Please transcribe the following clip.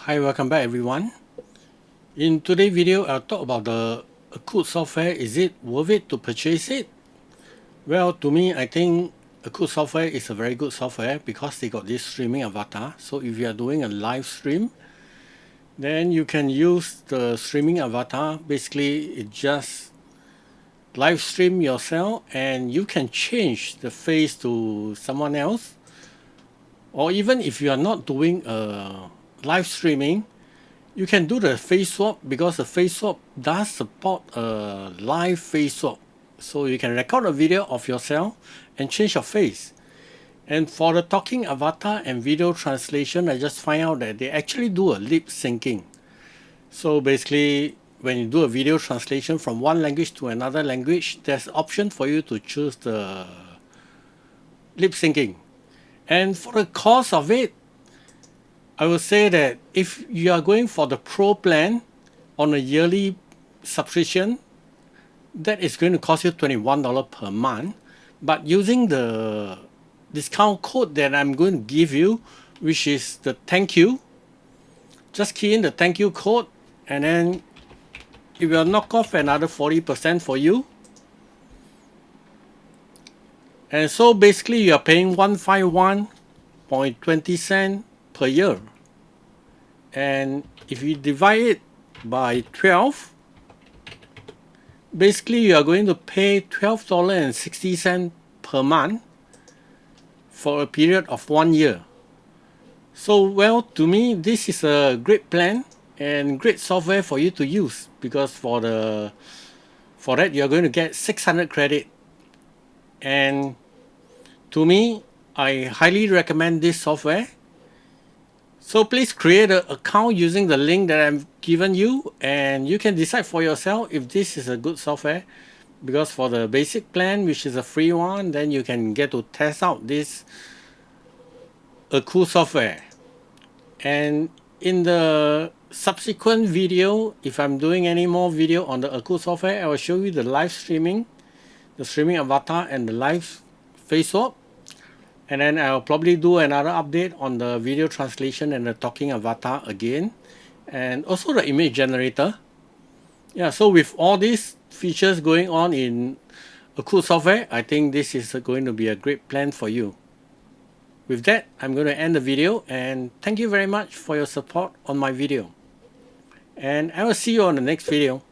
Hi, welcome back everyone. In today's video, I'll talk about the Akool software. Is it worth it to purchase it? Well, to me, I think Akool software is a very good software because they got this streaming avatar. So if you are doing a live stream, then you can use the streaming avatar. Basically, it just live stream yourself and you can change the face to someone else. Or even if you are not doing a live streaming, you can do the face swap because the face swap does support a live face swap. So you can record a video of yourself and change your face. And for the talking avatar and video translation, I just find out that they actually do a lip syncing. So basically, when you do a video translation from one language to another language, there's option for you to choose the lip syncing. And for the cost of it, I would say that if you are going for the pro plan on a yearly subscription, that is going to cost you $21 per month. But using the discount code that I'm going to give you, which is the thank you, just key in the thank you code and then it will knock off another 40% for you. And so basically you are paying 151.20 cents per year. And if you divide it by 12, basically you are going to pay $12.60 per month for a period of 1 year. So well, to me this is a great plan and great software for you to use because for that you are going to get 600 credit. And to me, I highly recommend this software. So please create an account using the link that I've given you and you can decide for yourself if this is a good software, because for the basic plan, which is a free one, then you can get to test out this Akool software. And in the subsequent video, if I'm doing any more video on the Akool software, I will show you the live streaming, the streaming avatar and the live face swap. And then I'll probably do another update on the video translation and the talking avatar again. And also the image generator. Yeah, so with all these features going on in Akool software, I think this is going to be a great plan for you. With that, I'm going to end the video and thank you very much for your support on my video. And I will see you on the next video.